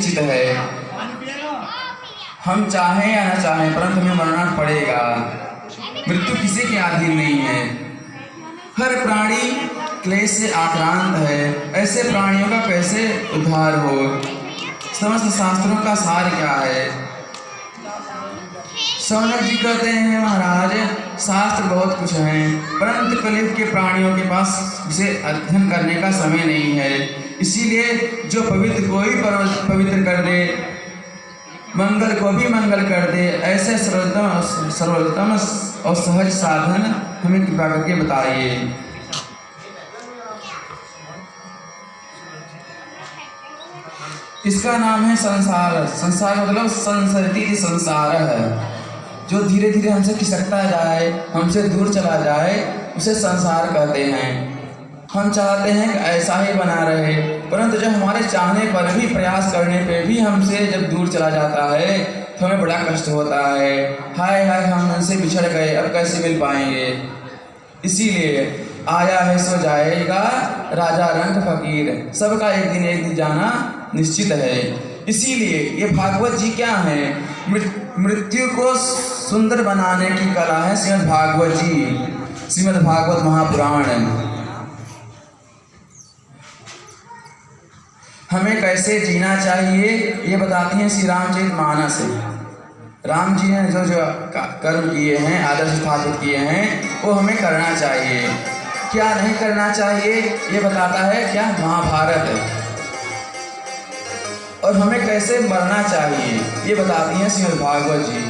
निश्चित है। हम चाहें या न चाहें परंतु हमें मरना पड़ेगा। मृत्यु किसी के अधीन नहीं है। हर प्राणी क्लेश से आक्रांत है। ऐसे प्राणियों का कैसे उद्धार हो? समस्त शास्त्रों का सार क्या है? शौनक जी कहते हैं, महाराज शास्त्र बहुत कुछ हैं, परंतु कलयुग के प्राणियों के पास उसे अध्ययन करने का समय नहीं है। इसीलिए जो पवित्र को ही पवित्र कर दे, मंगल को भी मंगल कर दे, ऐसे सर्वोत्तम और सहज साधन हमें कृपा करके बताइए। इसका नाम है संसार। संसार मतलब संसरती संसार है। जो धीरे धीरे हमसे खिसकता जाए, हमसे दूर चला जाए, उसे संसार कहते हैं। हम चाहते हैं कि ऐसा ही बना रहे, परंतु जब हमारे चाहने पर भी, प्रयास करने पे भी हमसे जब दूर चला जाता है तो हमें बड़ा कष्ट होता है। हाय हाय, हम उनसे बिछड़ गए, अब कैसे मिल पाएंगे। इसीलिए आया है सो जाएगा, राजा रंग फकीर, सबका एक दिन जाना निश्चित है। इसीलिए ये भागवत जी क्या है? मृत्यु को सुंदर बनाने की कला है श्रीमद् भागवत जी, श्रीमद् भागवत महापुराण। हमें कैसे जीना चाहिए ये बताती हैं श्री रामचरितमानस। राम जी ने जो जो कर्म किए हैं, आदर्श स्थापित किए हैं, वो हमें करना चाहिए। क्या नहीं करना चाहिए ये बताता है क्या? महाभारत। और हमें कैसे मरना चाहिए ये बताती हैं श्रीमद् भागवत जी।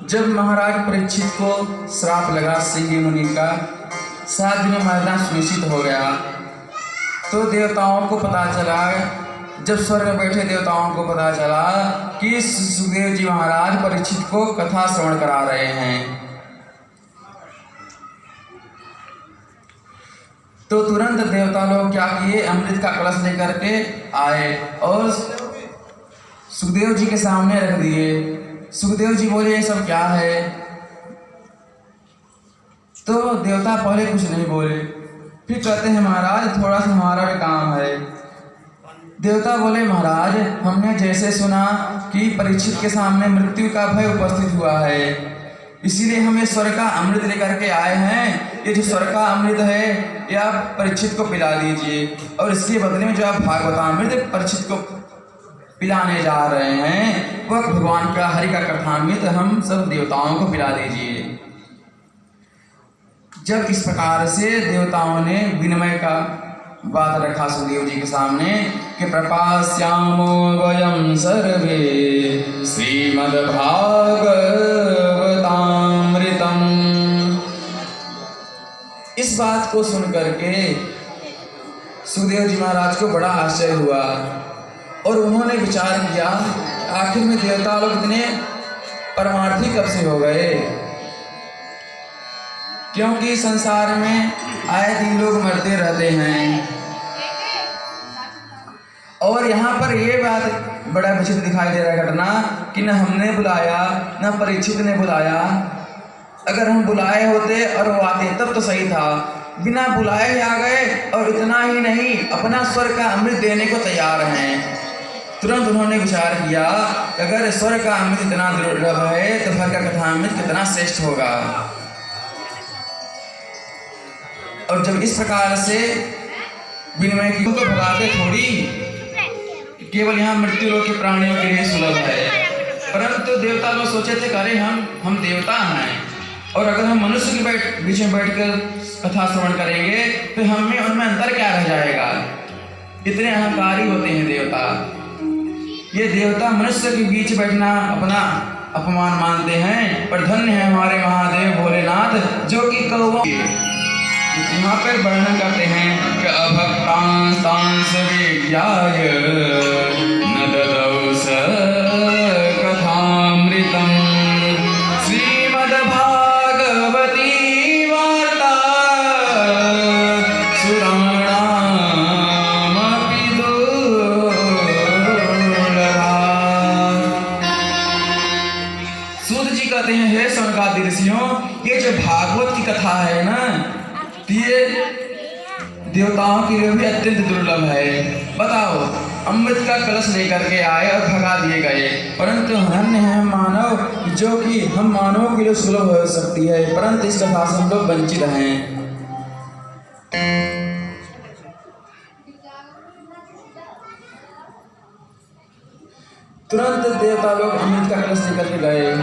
जब महाराज परीक्षित को श्राप लगा सिंह मुनि का, 7 दिन में मरना सुनिश्चित हो गया, तो देवताओं को पता चला, जब स्वर्ग में बैठे देवताओं को पता चला कि सुखदेव जी महाराज परीक्षित को कथा श्रवण करा रहे हैं, तो तुरंत देवता लोग क्या किए? अमृत का कलश लेकर के आए और सुखदेव जी के सामने रख दिए। सुखदेव जी बोले, ये सब क्या है? तो देवता पहले कुछ नहीं बोले, फिर कहते हैं, महाराज थोड़ा सा हमारा भी काम है। देवता बोले, महाराज हमने जैसे सुना कि परीक्षित के सामने मृत्यु का भय उपस्थित हुआ है, इसीलिए हमें स्वर्ग का अमृत लेकर के आए हैं। ये जो स्वर्ग का अमृत है ये आप परीक्षित को पिला दीजिए, और इसके बदले में जो आप भागवतामृत परीक्षित को पिलाने जा रहे हैं, वह भगवान का, हरि का कथामृत हम सब देवताओं को पिला दीजिए। जब इस प्रकार से देवताओं ने विनिमय का बात रखा सुखदेव जी के सामने कि प्रपास्यामो वयं सर्वे श्रीमद्भागवतामृतम्, इस बात को सुनकर के सुखदेव जी महाराज को बड़ा आश्चर्य हुआ और उन्होंने विचार किया, आखिर में देवता लोग इतने परमार्थी कब से हो गए? क्योंकि संसार में आए दिन लोग मरते रहते हैं, और यहाँ पर ये बात बड़ा विचित्र दिखाई दे रहा है घटना कि न हमने बुलाया न परीक्षित ने बुलाया। अगर हम बुलाए होते और वो आते तब तो सही था, बिना बुलाए ही आ गए, और इतना ही नहीं अपना स्वर्ग का अमृत देने को तैयार हैं। तुरंत उन्होंने विचार किया, अगर स्वर्ग का अमृत इतना दुर्लभ है तो घर का कथामृत कितना श्रेष्ठ होगा। और जब इस प्रकार से विनिमय की, तो भगाते थोड़ी, केवल यहाँ मृत्यु लोक के प्राणियों के लिए सुलभ है। परंतु देवता लोग सोचे थे, अरे हम देवता हैं, और अगर हम मनुष्य के बीच में बैठकर कथा श्रवण करेंगे तो हमें उनमें अंतर क्या रह जाएगा? इतने अहंकारी होते हैं देवता। ये देवता मनुष्य के बीच बैठना अपना अपमान मानते हैं, पर धन्य है हमारे महादेव भोलेनाथ जो कि कौवों, यहाँ पर वर्णन करते हैं कि अभक्तांस विज्ञाय न ददौ स कथामृतम्, श्रीमद्भागवती वार्ता सुराणामपि भागवत की कथा है ना, ये देवताओं के लिए भी अत्यंत दुर्लभ है। बताओ, अमृत का कलश लेकर के आए और भगा दिए गए, परंतु अन्य है मानव, जो कि हम मानवों के लिए सुलभ हो सकती है, परंतु इस कथा से हम लोग वंचित हैं। तुरंत देवता लोग अमृत का कलश लेकर के गए।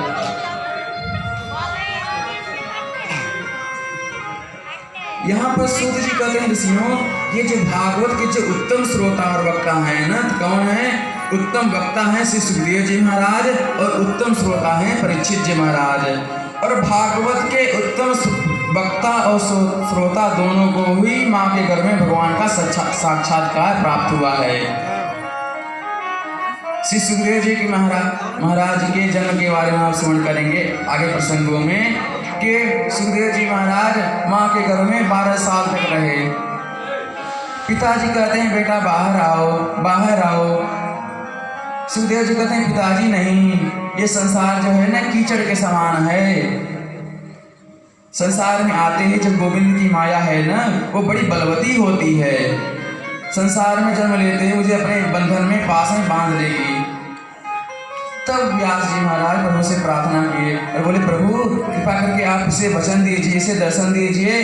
यहाँ पर सूत जी कहते हैं, ऋषियों, ये जो भागवत के जो उत्तम श्रोता और वक्ता है ना, तो कौन है? उत्तम वक्ता है श्री सुखदेव जी महाराज और उत्तम श्रोता है परीक्षित जी महाराज। और भागवत के उत्तम वक्ता और श्रोता दोनों को ही माँ के घर में भगवान का साक्षात्कार प्राप्त हुआ है। श्री सुखदेव जी की महाराज के जन्म के बारे में आप श्रवण करेंगे आगे प्रसंगों में कि सुखदेव जी महाराज माँ के घर में 12 साल तक रहे। पिताजी कहते हैं, बेटा बाहर आओ, बाहर आओ। सुखदेव जी कहते हैं, पिताजी नहीं, ये संसार जो है ना कीचड़ के समान है। संसार में आते ही जब गोविंद की माया है ना, वो बड़ी बलवती होती है। संसार में जन्म लेते ही मुझे अपने बंधन में पास में बांध लेगी। तब व्यास जी महाराज प्रभु से प्रार्थना किए और बोले, प्रभु कृपा करके आप इसे वचन दीजिए, इसे दर्शन दीजिए,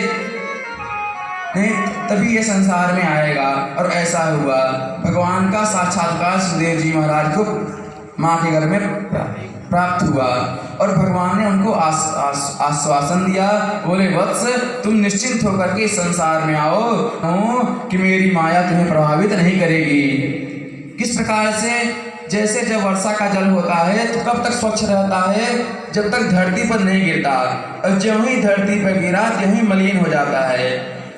नहीं तभी ये संसार में आएगा। और ऐसा हुआ, भगवान का साक्षात्कार सुखदेव जी महाराज को माँ के घर में प्राप्त हुआ और भगवान ने उनको आश्वासन दिया, बोले, वत्स तुम निश्चिंत होकर के संसार में आओ कि मेरी माया तुम्हें प्रभावित नहीं करेगी। किस प्रकार से? जैसे जब वर्षा का जल होता है तो कब तक स्वच्छ रहता है? जब तक धरती पर नहीं गिरता, और ज्यों ही धरती पर गिरा त्यों ही मलिन हो जाता है।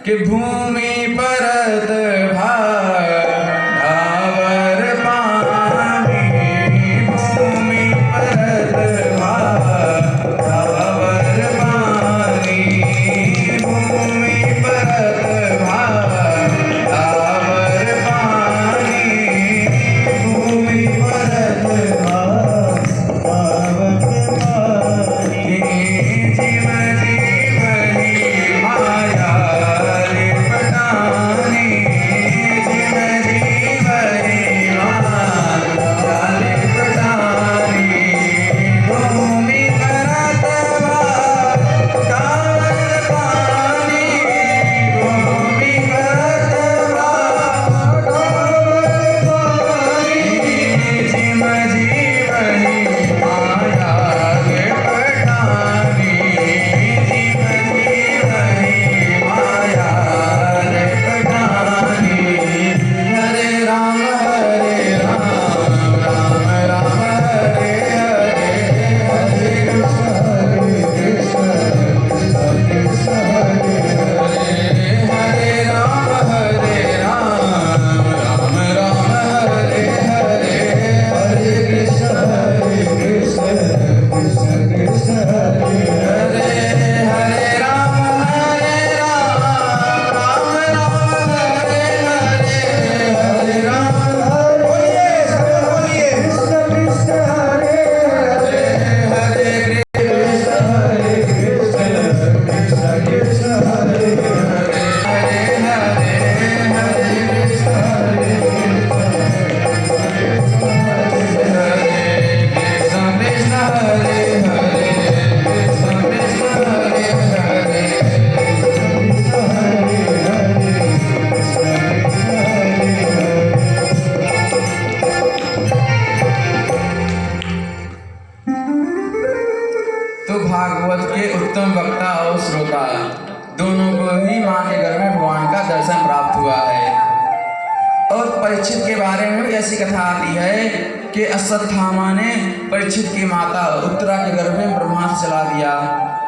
कि भूमि परत भावर पानी, भूमि परत भावर पानी, भूमि परत भावर पानी, भूमि परत भावर पानी, जीव जीवनी माया रे पटानी, जीव जीवनी माया रे पटानी, भूमि परत भावर पानी, भूमि परत भावर पानी, जीव जीवनी माया रे पटानी, जीव जीवनी माया रे पटानी। हरे राम राम राम हरे हरे, हरे कृष्ण कृष्ण हरे हरे, हरे राम राम राम हरे हरे, हरे कृष्ण कृष्ण कृष्ण हरे हरे, हरे राम राम राम हरे हरे, हरे राम बोलिए कृष्ण कृष्ण हरे हरे, हरे कृष्ण कृष्ण कृष्ण हरे हरे, हरे हरे हरे कृष्ण हरे कृष्ण कृष्ण हरे हरे, कृष्ण कृष्ण हरे हरे, तो भागवत के उत्तम वक्ता और श्रोता दोनों को ही माँ के घर में भगवान का दर्शन प्राप्त हुआ है। और परीक्षित के बारे में भी ऐसी कथा आती है कि अश्वत्थामा ने परीक्षित की माता उत्तरा के गर्भ में ब्रह्मास्त्र चला दिया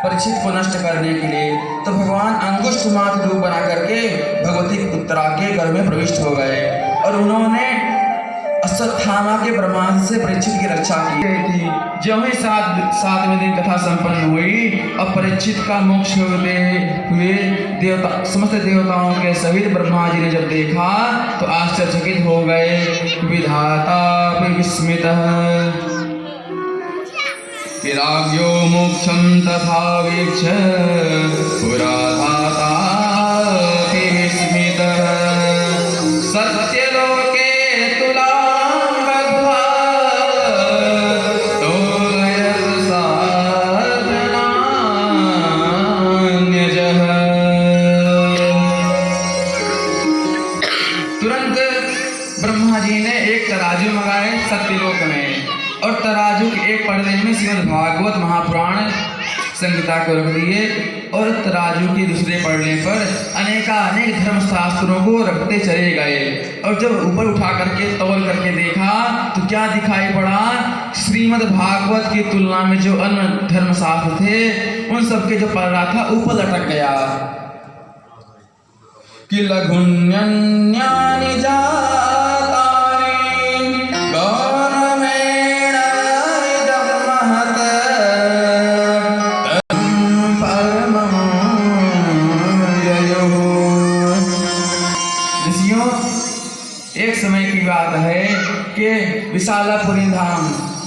परीक्षित को नष्ट करने के लिए। तो भगवान अंगुष्ठ मात्र रूप बना करके भगवती उत्तरा के घर में प्रविष्ट हो गए और उन्होंने अश्वत्थामा के ब्रह्मास्त्र से परीक्षित की रक्षा की थी। जो ही सातवें दिन कथा संपन्न हुई और परीक्षित का मोक्ष होते हुए समस्त देवताओं के सहित ब्रह्मा जी ने जब देखा तो आश्चर्यचकित हो गए। विधाता विस्मितः विराग्यो मोक्षं तथा वीक्ष्य पुराधाताति विस्मितः सत्यलोके तुलां बद्ध्वा तोलयत् साधनान्यजः। तुरंत ब्रह्मा जी ने एक तराजू मंगाए सत्यलोक में, और तराजू के एक पड़े में श्रीमद् भागवत महापुराण संहिता को रख दिए, और तराजू के दूसरे पड़ने पर अनेकानेक धर्मशास्त्रों को रखते चले गए। और जब ऊपर उठा करके तौल करके देखा तो क्या दिखाई पड़ा, श्रीमद् भागवत की तुलना में जो अन्य धर्मशास्त्र थे उन सबके जो पलड़ा था ऊपर लटक गया। कि लघुन्यन्यानि जातानि गौरवेण इदं महत् तं परमं ययुः। ऋषियों, एक समय की बात है कि विशालापुरी धाम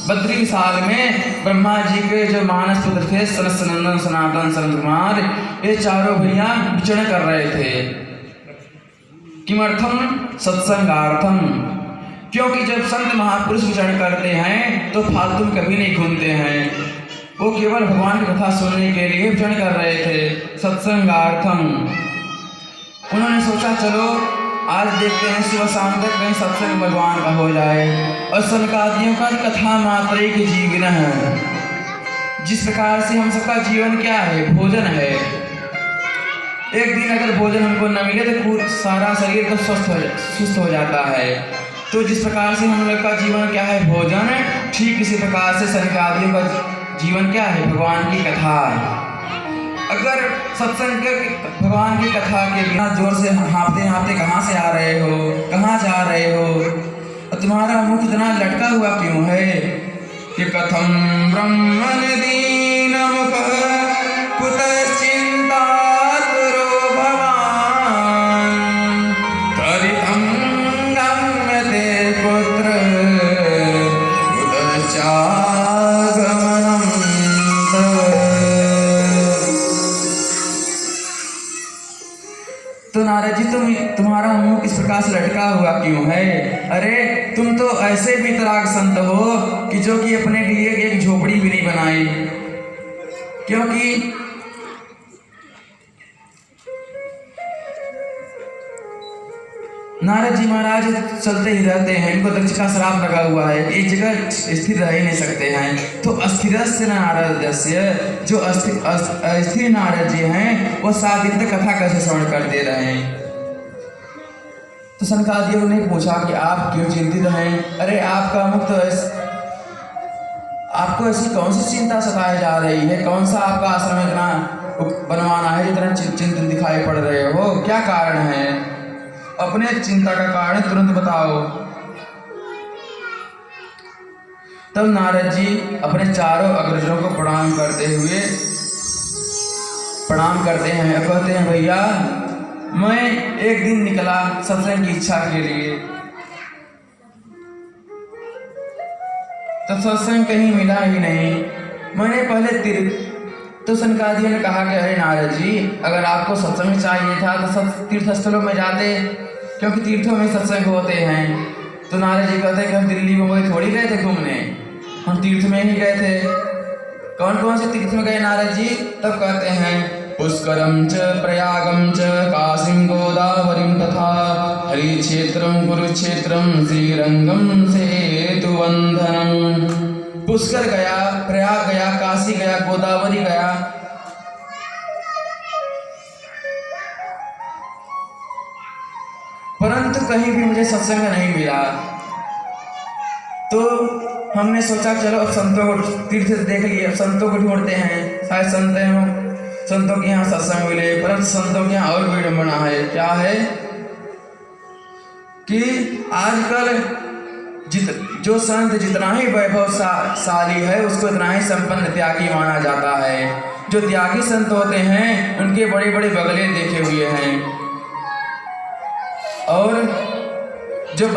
बद्री विशाल में ब्रह्मा जी के जो मानस पुत्र थे सनंदन, सनातन, सनत कुमार, ये चारों भैया विचरण कर रहे थे। किमर्थम? सत्संगार्थम। क्योंकि जब संत महापुरुष विचरण करते हैं तो फालतू कभी नहीं घूमते हैं, वो केवल भगवान की कथा सुनने के लिए विचरण कर रहे थे, सत्संगार्थम। उन्होंने सोचा चलो आज देखते हैं सुबह शाम तक कहीं सत्संग भगवान का हो जाए। और सनकादियों का कथा मात्र एक जीवन है। जिस प्रकार से हम सबका जीवन क्या है, भोजन है। एक दिन अगर भोजन हमको न मिले तो सारा शरीर तो सुस्त हो जाता है। तो जिस प्रकार से हम लोग का जीवन क्या है, भोजन, ठीक इसी प्रकार से सनकादियों का जीवन क्या है, भगवान की कथा। अगर सत्संग के भगवान की कथा के बिना जोर से हाँफते हाँफते कहाँ से आ रहे हो, कहाँ जा रहे हो, और तुम्हारा मुख इतना लटका हुआ क्यों है? कि कथम ब्रह्मन दीन मुख कुतश्चिंता तो नारद जी तुम्हारा मुंह इस प्रकार से लटका हुआ क्यों है? अरे तुम तो ऐसे वितराग संत हो कि जो कि अपने लिए एक झोपड़ी भी नहीं बनाई। क्योंकि नारद जी महाराज चलते ही रहते हैं, इनको दक्ष का श्राप लगा हुआ है, एक जगह स्थिर रह ही नहीं सकते हैं। तो अस्थिरस्य नारदस्य, जो अस्थिर नारद जी हैं वो 7 दिन तक कथा कैसे श्रवण करते रहे। तो सनकादियों ने पूछा कि आप क्यों चिंतित हैं? अरे आपका मुख तो आपको ऐसी कौन सी चिंता सताई जा रही है? कौन सा आपका आश्रम इतना बनवाना है, जितना चिंतित दिखाई पड़ रहे हो? क्या कारण है? अपने चिंता का कारण तुरंत बताओ। तब नारद जी अपने चारों अग्रजों को प्रणाम करते हैं और कहते हैं भैया मैं एक दिन निकला सत्संग की इच्छा के लिए, तो सत्संग कहीं मिला ही नहीं। मैंने पहले तो सनकादियों ने कहा कि अरे नारद जी, अगर आपको सत्संग चाहिए था तो सब तीर्थ स्थलों में जाते, क्योंकि तीर्थों में सत्संग होते हैं। तो नारद जी कहते हैं कि हम दिल्ली मुंबई थोड़ी गए थे घूमने, हम तीर्थ में ही गए थे। कौन कौन से तीर्थ में गए नारद जी? तब कहते हैं पुष्करम च प्रयागम च काशीं गोदावरीं तथा हरिक्षेत्रम कुरुक्षेत्रम श्रीरंगम सेतुबंधनम। पुष्कर गया, प्रयाग गया, काशी गया, गोदावरी गया। परंतु कहीं भी मुझे सत्संग नहीं मिला। तो हमने सोचा चलो अब संतों को तीर्थ देख लिए, संतों को ढूंढते हैं, शायद संतों के यहाँ सत्संग मिले। परंतु संतों के यहाँ और विडंबना है। क्या है कि आजकल जो संत जितना ही वैभवशाली है उसको इतना ही संपन्न त्यागी माना जाता है। जो त्यागी संत होते हैं उनके बड़े बड़े बगले देखे हुए हैं, और जो